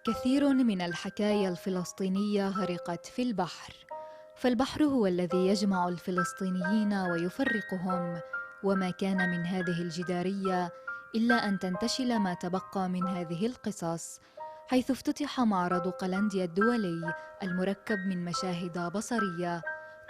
كثير من الحكايا الفلسطينية غرقت في البحر، فالبحر هو الذي يجمع الفلسطينيين ويفرقهم، وما كان من هذه الجدارية إلا أن تنتشل ما تبقى من هذه القصص، حيث افتتح معرض قلنديا الدولي المركب من مشاهد بصرية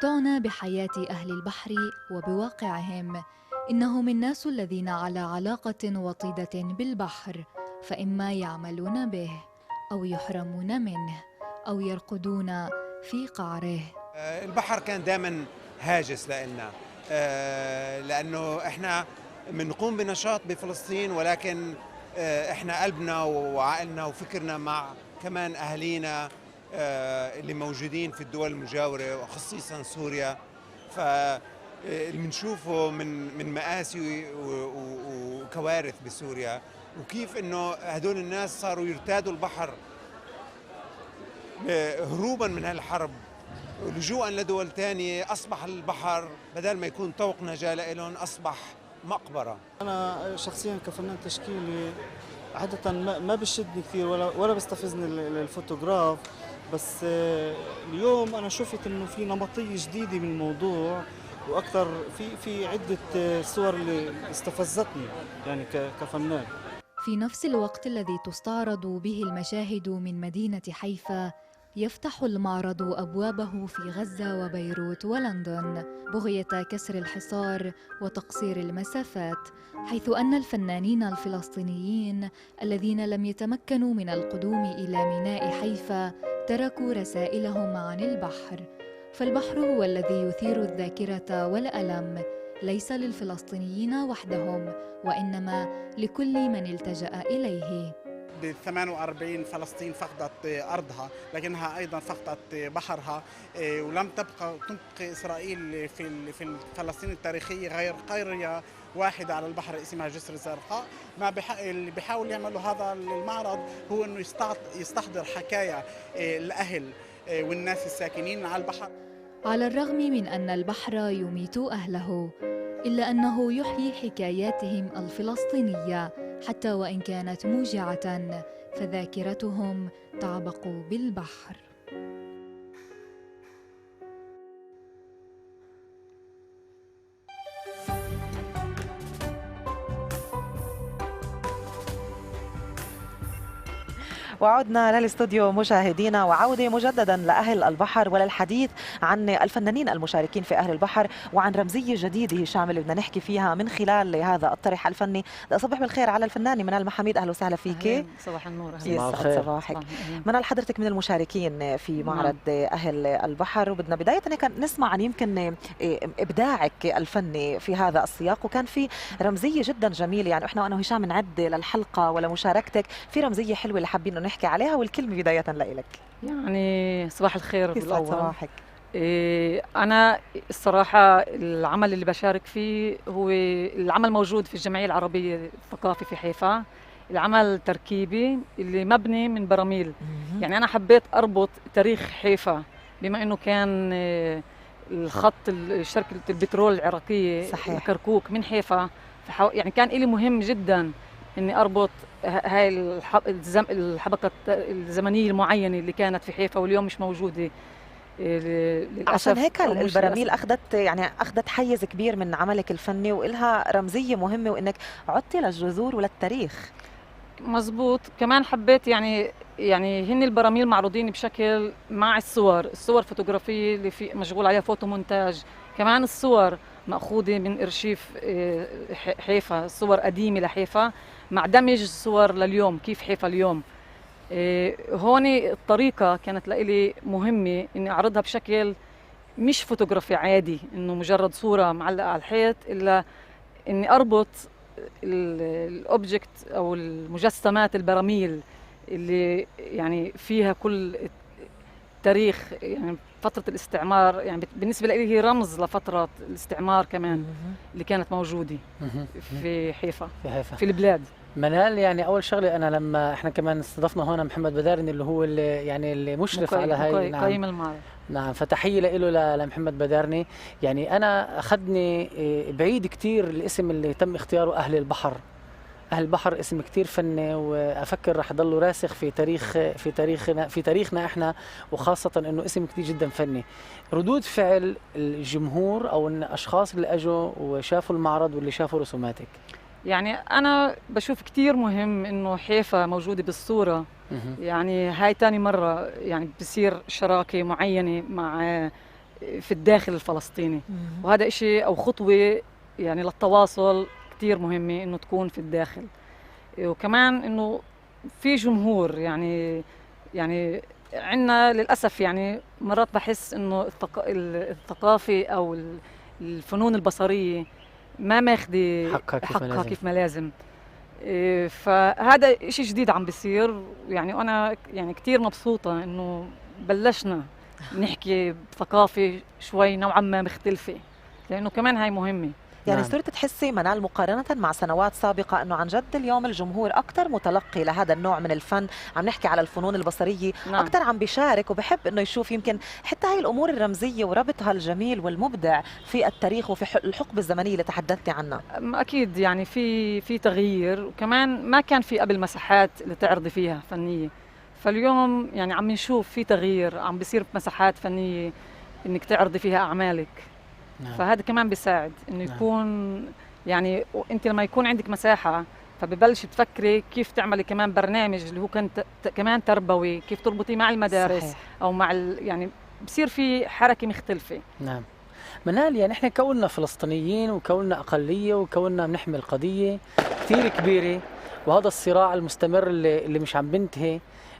تعنى بحياة أهل البحر وبواقعهم. إنهم الناس الذين على علاقة وطيدة بالبحر، فإما يعملون به أو يحرمون منه أو يرقدون في قعره. البحر كان دائما هاجس لنا، لأنه إحنا بنقوم بنشاط بفلسطين، ولكن إحنا قلبنا وعقلنا وفكرنا مع كمان أهالينا اللي موجودين في الدول المجاورة وخصيصا سوريا. فاللي بنشوفه من مآسي وكوارث بسوريا، وكيف إنه هدول الناس صاروا يرتادوا البحر هروبا من هالحرب ولجوءا لدول تانية. أصبح البحر بدل ما يكون طوق نجاة لهم أصبح مقبرة. أنا شخصيا كفنان تشكيلي عادة ما بشدني كثير ولا بستفزني الفوتوغراف، بس اليوم أنا شفت إنه في نمطية جديدة من الموضوع، وأكثر في عدة صور اللي استفزتني يعني كفنان. في نفس الوقت الذي تستعرض به المشاهد من مدينة حيفا، يفتح المعرض أبوابه في غزة وبيروت ولندن بغية كسر الحصار وتقصير المسافات، حيث أن الفنانين الفلسطينيين الذين لم يتمكنوا من القدوم إلى ميناء حيفا تركوا رسائلهم عن البحر. فالبحر هو الذي يثير الذاكرة والألم، ليس للفلسطينيين وحدهم، وإنما لكل من التجأ إليه. ب 48 فلسطين فقدت أرضها، لكنها أيضا فقدت بحرها، ولم تبقى إسرائيل في فلسطين التاريخية غير قرية واحدة على البحر اسمها جسر الزرقاء. اللي بيحاول يعملوا هذا المعرض هو أنه يستحضر حكايا الأهل والناس الساكنين على البحر. على الرغم من أن البحر يميت أهله، إلا أنه يحيي حكاياتهم الفلسطينية حتى وإن كانت موجعة، فذاكرتهم تعبق بالبحر. وعدنا للاستوديو مشاهدينا، وعودة مجددا لأهل البحر وللحديث عن الفنانين المشاركين في أهل البحر وعن رمزية جديدة هشام اللي بدنا نحكي فيها من خلال هذا الطرح الفني. أصبح بالخير على الفنانة منال محاميد، أهلا وسهلا فيك. صباح النور. يسعد صباحك. منال، حضرتك من المشاركين في معرض أهل البحر، وبدنا بداية نسمع عن يمكن إبداعك الفني في هذا السياق، وكان في رمزية جدا جميلة، يعني إحنا وأنا وهشام نعد للحلقة ولمشاركتك في رمزية حلوة اللي حابين نحكي عليها، والكلمة بداية لإلك. يعني صباح الخير بالأول. صباحك. أنا الصراحة العمل اللي بشارك فيه هو العمل موجود في الجمعية العربية الثقافي في حيفا، العمل تركيبي اللي مبني من براميل. يعني أنا حبيت أربط تاريخ حيفا بما أنه كان الخط شركة البترول العراقية كركوك من حيفا، يعني كان إلي مهم جدا إني أربط هاي الحبكة الزمنية المعينة اللي كانت في حيفا واليوم مش موجودة للأسف. عشان هيك البراميل أخذت حيز كبير من عملك الفني، وإلها رمزية مهمة، وإنك عدتي للجذور وللتاريخ. مزبوط. كمان حبيت يعني هن البراميل معروضين بشكل مع الصور فوتوغرافية اللي في مشغول عليها فوتو مونتاج. كمان الصور مأخوذة من إرشيف حيفا، صور قديمة لحيفا مع دمج صور لليوم، كيف حيفا اليوم. هون الطريقة كانت لإلي مهمة إني أعرضها بشكل مش فوتوغرافي عادي، إنه مجرد صورة معلقة على الحيط، إلا إني أربط الأوبجكت أو المجسمات البراميل اللي يعني فيها كل تاريخ، يعني فترة الاستعمار، يعني بالنسبة لي هي رمز لفترة الاستعمار كمان اللي كانت موجودة في حيفا في البلاد. منال، يعني أول شغلة أنا لما إحنا كمان استضفنا هون محمد بدارني اللي هو اللي مشرف على هاي قيم المعرض. نعم، فتحية له لمحمد بدارني. يعني أنا أخذني بعيد كتير الاسم اللي تم اختياره أهل البحر. أهل البحر اسم كتير فني، وأفكر رح يضل راسخ في تاريخنا إحنا، وخاصة إنه اسم كتير جدا فني. ردود فعل الجمهور أو الأشخاص اللي أجوا وشافوا المعرض واللي شافوا رسوماتك؟ يعني أنا بشوف كتير مهم إنه حيفا موجودة بالصورة. يعني هاي تاني مرة يعني بصير شراكة معينة مع في الداخل الفلسطيني، وهذا إشي أو خطوة يعني للتواصل كتير مهمة إنه تكون في الداخل. وكمان إنه في جمهور يعني عندنا للأسف يعني مرات بحس إنه الثقافة أو الفنون البصرية ما ماخذة حقها كيف ما لازم. فهذا إشي جديد عم بيصير، يعني أنا يعني كتير مبسوطة إنه بلشنا نحكي بثقافة شوي نوعا ما مختلفة، لأنه كمان هاي مهمة. يعني نعم. صرت تحسي منال مقارنة مع سنوات سابقة أنه عن جد اليوم الجمهور أكثر متلقي لهذا النوع من الفن، عم نحكي على الفنون البصرية، نعم. أكثر عم بيشارك وبحب أنه يشوف يمكن حتى هاي الأمور الرمزية وربطها الجميل والمبدع في التاريخ وفي الحقبة الزمنية اللي تحدثتي عنها. أكيد يعني في تغيير، وكمان ما كان في قبل مساحات اللي تعرضي فيها فنية، فاليوم يعني عم نشوف في تغيير، عم بيصير مساحات فنية إنك تعرضي فيها أعمالك. نعم. فهذا كمان بيساعد انه يكون يعني انت لما يكون عندك مساحه فببلش تفكري كيف تعملي كمان برنامج اللي هو كمان تربوي، كيف تربطي مع المدارس. صحيح. او مع يعني بصير في حركه مختلفه. نعم. منال، يعني احنا كوننا فلسطينيين وكوننا اقليه وكوننا بنحمل قضيه كثير كبيره، وهذا الصراع المستمر اللي مش عم بنتهي،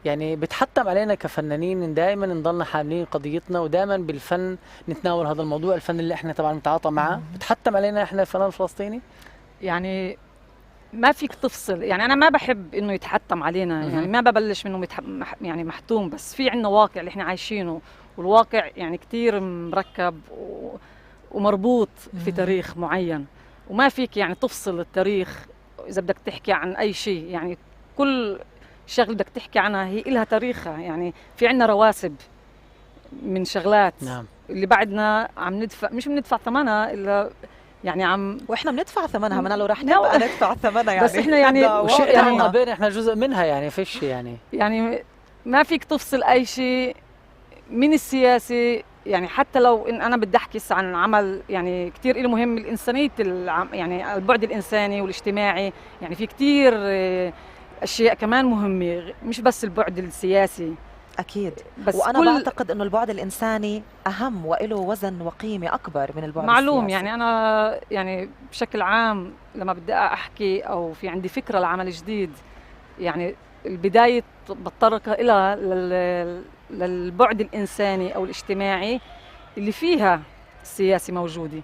يعني بتحتم علينا كفنانين دائما نضلنا حاملين قضيتنا، ودائما بالفن نتناول هذا الموضوع. الفن اللي احنا طبعا نتعاطى معه بتحتم علينا احنا الفنان الفلسطيني. يعني ما فيك تفصل، يعني انا ما بحب انه يتحتم علينا، يعني ما ببلش منه يعني محتوم، بس في عندنا واقع اللي احنا عايشينه، والواقع يعني كثير مركب ومربوط في تاريخ معين، وما فيك يعني تفصل التاريخ اذا بدك تحكي عن اي شيء. يعني كل شغله بدك تحكي عنها هي إلها تاريخها، يعني في عندنا رواسب من شغلات. نعم. اللي بعدنا عم ندفع، مش بندفع ثمنها الا يعني واحنا بندفع ثمنها، منال ورح نبقى ندفع ثمنها يعني. بس احنا يعني يعني احنا جزء منها، يعني فيش يعني ما فيك تفصل اي شيء من السياسي. يعني حتى لو ان انا بدي احكي عن عمل يعني كثير له مهم الانسانيه، يعني البعد الانساني والاجتماعي، يعني في كثير اشياء كمان مهمه، مش بس البعد السياسي. اكيد. بس وانا بعتقد انه البعد الانساني اهم وله وزن وقيمه اكبر من البعد معلوم السياسي. يعني انا يعني بشكل عام لما بدي احكي او في عندي فكره لعمل جديد، يعني البدايه بتطرق الى للبعد الانساني او الاجتماعي اللي فيها السياسي موجوده.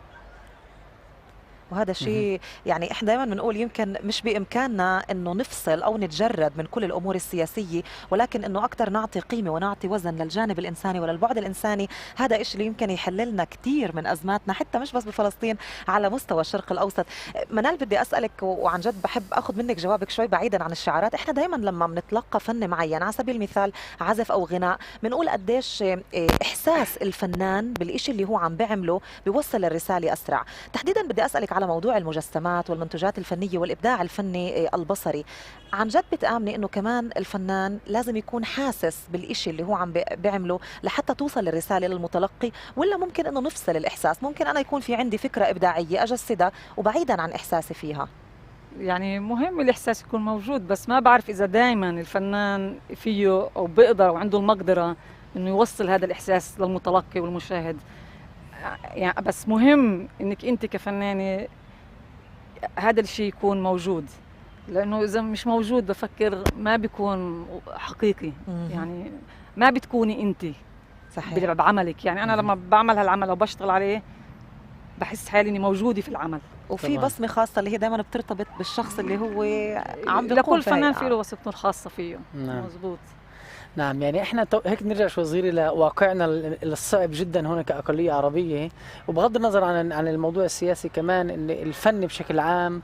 وهذا شيء يعني احنا دائما بنقول يمكن مش بامكاننا انه نفصل او نتجرد من كل الامور السياسيه، ولكن انه اكثر نعطي قيمه ونعطي وزن للجانب الانساني وللبعد الانساني. هذا الشيء اللي يمكن يحل لنا كثير من ازماتنا، حتى مش بس بفلسطين، على مستوى الشرق الاوسط. منال، بدي اسالك وعن جد بحب اخذ منك جوابك شوي بعيدا عن الشعارات. احنا دائما لما بنتلقى فن معين، على سبيل المثال عزف او غناء، بنقول قديش احساس الفنان بالشيء اللي هو عم بيعمله بيوصل الرساله اسرع. تحديدا بدي اسالك على موضوع المجسمات والمنتوجات الفنية والإبداع الفني البصري. عن جد بتآمني إنه كمان الفنان لازم يكون حاسس بالإشي اللي هو عم بيعمله لحتى توصل الرسالة للمتلقي، ولا ممكن إنه نفصل الإحساس؟ ممكن أنا يكون في عندي فكرة إبداعية أجسدها وبعيدا عن إحساسي فيها. يعني مهم الإحساس يكون موجود، بس ما بعرف إذا دائما الفنان فيه أو بيقدر وعنده المقدرة إنه يوصل هذا الإحساس للمتلقي والمشاهد. يعني بس مهم إنك أنت كفنانة هذا الشيء يكون موجود، لأنه إذا مش موجود بفكر ما بيكون حقيقي. يعني ما بتكوني أنت. صحيح. بعملك. يعني أنا لما بعمل هالعمل أو بشتغل عليه بحس حالي إني موجودة في العمل، وفي بصمة خاصة اللي هي دائما بترتبط بالشخص اللي هو عم بيقوم. لكل فنان فيه له وصفته الخاصة فيه. نعم. مزبوط. نعم. يعني احنا هيك نرجع شوي صغير لواقعنا الصعب جدا هنا كأقلية عربية، وبغض النظر عن الموضوع السياسي كمان، ان الفن بشكل عام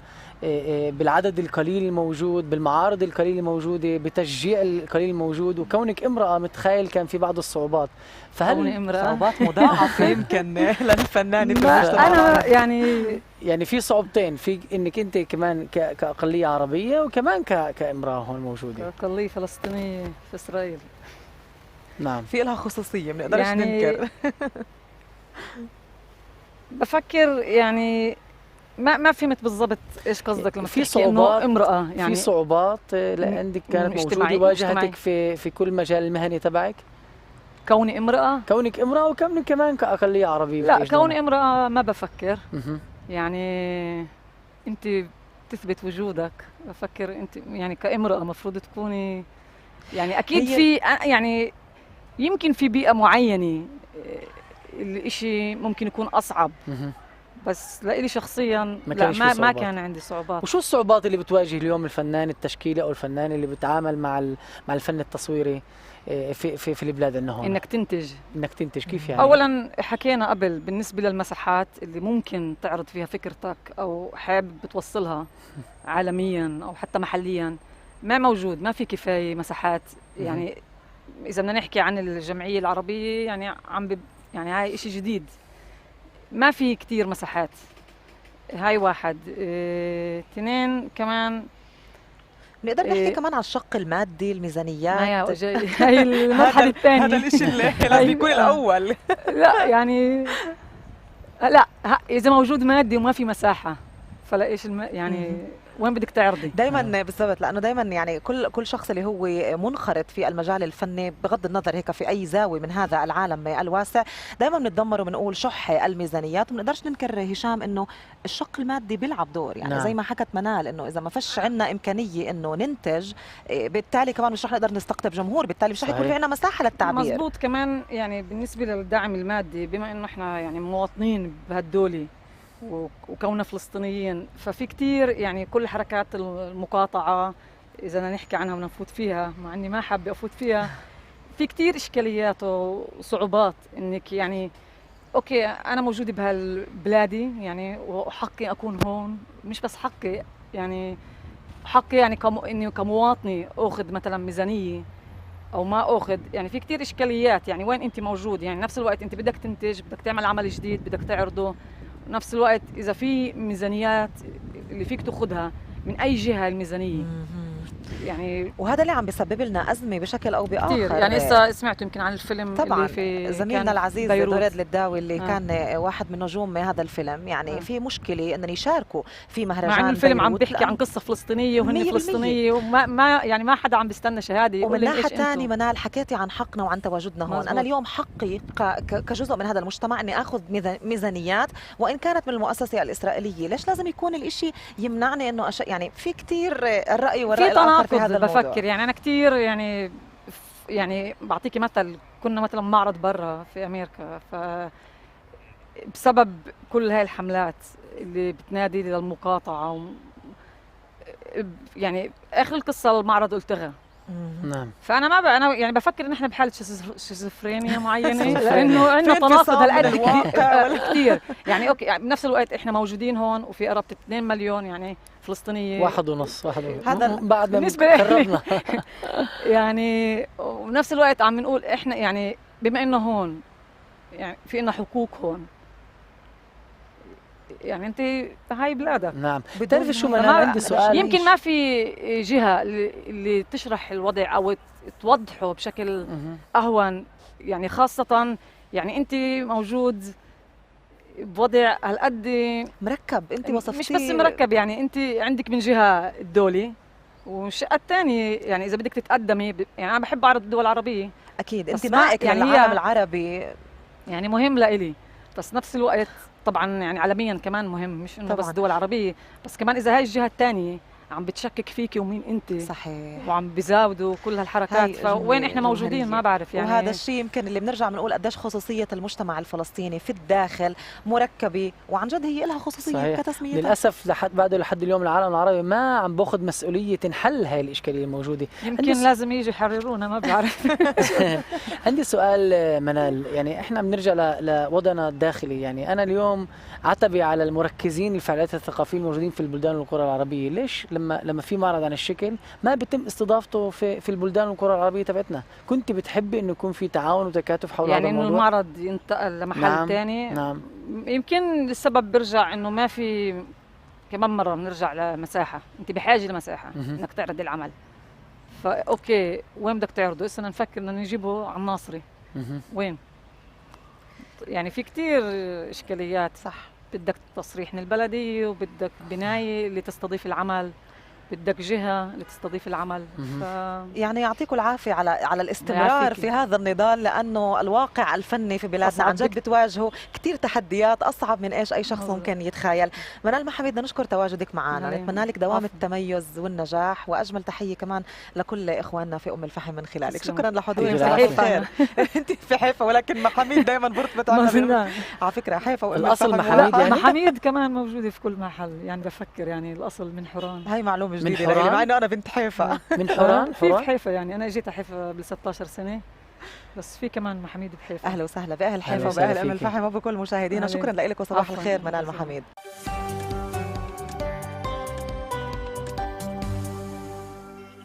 بالعدد القليل الموجود، بالمعارض القليلة الموجودة، بتشجيع القليل الموجود، وكونك امرأة متخيل كان في بعض الصعوبات. فهل صعوبات مضاعفة يمكن للفنان؟ أنا يعني يعني في صعوبتين في انك انت كمان كاقليه عربيه وكمان كامراه هون موجوده. أقلية فلسطينية في إسرائيل. نعم. في لها خصوصيه بنقدرش يعني ننكر. بفكر يعني ما فهمت بالضبط ايش قصدك لما في تحكي انه صعوبات، امرأة يعني. في صعوبات عندك كانت اجتماعي موجوده واجهتك في كل مجال المهني تبعك؟ كوني امرأة؟ كونك امراه وكونك كمان كاقليه عربيه. لا كوني امرأة ما بفكر. مه. يعني انت تثبت وجودك. بفكر انت يعني كامرأة مفروض تكوني يعني اكيد في يعني يمكن في بيئة معينة الاشي ممكن يكون اصعب. مه. بس لإلي شخصيا لا ما كان عندي صعوبات. وشو الصعوبات اللي بتواجه اليوم الفنان التشكيلي او الفنان اللي بيتعامل مع الفن التصويري في البلاد عندنا هون؟ انك تنتج كيف يعني؟ اولا حكينا قبل بالنسبه للمساحات اللي ممكن تعرض فيها فكرتك او حابب بتوصلها عالميا او حتى محليا، ما موجود، ما في كفايه مساحات. يعني اذا بدنا نحكي عن الجمعيه العربيه يعني يعني هاي شيء جديد، ما في كتير مساحات. هاي واحد. اثنين كمان نقدر نحكي كمان على الشق المادي، الميزانيات. هاي المرحله الثانيه. هذا الشيء اللي لازم يكون الاول. لا يعني لا اذا موجود مادي وما في مساحه فلا ايش يعني وين بدك تعرضي؟ دائما بالضبط، لانه دائما يعني كل شخص اللي هو منخرط في المجال الفني بغض النظر هيك في اي زاويه من هذا العالم الواسع، دائما بنتذمر وبنقول شح الميزانيات. وما بنقدرش ننكر هشام انه الشق المادي بيلعب دور. يعني نعم. زي ما حكت منال انه اذا ما فيش عندنا امكانيه انه ننتج، بالتالي كمان مش رح نقدر نستقطب جمهور، بالتالي مش رح يكون في عندنا مساحه للتعبير. مزبوط. كمان يعني بالنسبه للدعم المادي، بما انه احنا يعني مواطنين بهالدوله وكوننا فلسطينيين، ففي كتير يعني كل حركات المقاطعة إذا بدنا نحكي عنها ونفوت فيها، مع إني ما حابة أفوت فيها، في كتير إشكاليات وصعوبات. إنك يعني أوكي أنا موجودة بهالبلادي يعني وحقي أكون هون، مش بس حقي يعني حقي يعني إني كمواطنة أخذ مثلا ميزانية أو ما أخذ. يعني في كتير إشكاليات. يعني وين أنت موجود؟ يعني نفس الوقت أنت بدك تنتج، بدك تعمل عمل جديد، بدك تعرضه. نفس الوقت إذا في ميزانيات اللي فيك تأخذها من أي جهة الميزانية يعني. وهذا اللي عم بيسبب لنا أزمة بشكل أو بآخر. كتير. يعني إسا سمعتوا يمكن عن الفيلم طبعا اللي في زميلنا العزيز دريد للداوي اللي كان واحد من نجوم هذا الفيلم. يعني في مشكلة إنهم يشاركوا في مهرجان، مع إنه الفيلم عم بيحكي عن قصة فلسطينية وهن فلسطينية وما يعني ما حدا عم بيستنى شهادة. ومن ناحية ثانية منال حكيتي عن حقنا وعن تواجدنا هون. أنا اليوم حقي كجزء من هذا المجتمع إني أخذ ميزانيات وإن كانت من المؤسسة الإسرائيلية. ليش لازم يكون الإشي يمنعني إنه يعني في كتير الرأي والرأي الآخر في هذا الموضوع. بفكر يعني أنا كتير يعني بعطيكي مثل، كنا مثلا معرض برا في أمريكا، بسبب كل هاي الحملات اللي بتنادي للمقاطعة يعني آخر القصة المعرض التغى. نعم. فأنا أنا يعني بفكر إن إحنا بحالة شيزوفرينيا معينة لأنه عندنا تناقض هالقد كثير. يعني أوكي يعني بنفس الوقت إحنا موجودين هون وفي قرابة 2 مليون يعني فلسطينية، 1.5 هذا بعد ما بالنسبة قربنا. يعني وبنفس الوقت عم نقول إحنا يعني بما إنه هون يعني في إلنا حقوق هون. يعني انت هاي بلادك. نعم. بتعرفي شو انا عندي سؤال. يمكن ما في جهه اللي تشرح الوضع او توضحه بشكل اهون. يعني خاصه يعني انت موجود بوضع هالقد مركب. انت وصفتي مش بس مركب، يعني انت عندك من جهه الدوله والشقه الثانيه يعني اذا بدك تتقدمي يعني انا بحب اعرض الدول العربيه اكيد انتمائك يعني للعالم العربي يعني مهم لإلي، بس نفس الوقت طبعا يعني عالميا كمان مهم، مش انه بس دول عربيه، بس كمان اذا هاي الجهه الثانيه عم بتشكك فيكي ومين انت. صحيح. وعم بزاودوا كل هالحركات، فوين احنا موجودين ما بعرف يعني. وهذا الشيء يمكن اللي بنرجع بنقول قديش خصوصيه المجتمع الفلسطيني في الداخل مركبه، وعن جد هي لها خصوصيه كتسميتها. للاسف لحد اليوم العالم العربي ما عم باخذ مسؤوليه حل هاي الاشكاليه الموجوده. يمكن لازم يجي يحررونا ما بعرف. عندي سؤال منال، يعني احنا بنرجع لوضعنا الداخلي. يعني انا اليوم عتبي على المركزين الفعاليات الثقافيه الموجودين في البلدان والقرى العربيه. ليش لما لما في معرض عن الشكل ما بيتم استضافته في البلدان والقرى العربيه تبعتنا، كنت بتحبي انه يكون في تعاون وتكاتف حول يعني هذا انه الموضوع؟ المعرض ينتقل لمحل نعم ثاني. نعم. يمكن السبب بيرجع انه ما في، كمان مره بنرجع لمساحه، انت بحاجه لمساحه انك تعرض العمل. فاوكي وين بدك تعرضه؟ هسه نفكر انه نجيبه على الناصري. وين؟ يعني في كتير اشكاليات. صح. بدك تصريح من البلديه، وبدك بنايه اللي تستضيف العمل، بدك جهه لتستضيف العمل. يعني يعطيكم العافيه على الاستمرار في هذا النضال، لانه الواقع الفني في بلادنا عن جد بتواجهه كثير تحديات اصعب من ايش اي شخص ممكن يتخيل. منال محمد، بدنا نشكر تواجدك معنا، نتمنى لك دوام التميز والنجاح، واجمل تحيه كمان لكل اخواننا في ام الفحم من خلالك. شكرا لحضورك. في حيفا انت في حيفا، ولكن محاميد دائما برتبه على فكره حيفا وام الاصل الفحم. محاميد يعني؟ محاميد كمان موجوده في كل محل، يعني بفكر يعني الاصل من حوران. هاي معلومه جديده لي، مع انه انا بنت حيفا. من حوران؟ في حيفا، يعني انا اجيت حيفا قبل 16 سنه، بس في كمان محاميد بحيفا. اهلا وسهلا باهل حيفا وباهل ام الفحم وبكل مشاهدينا. شكرا لك وصباح الخير منال محاميد.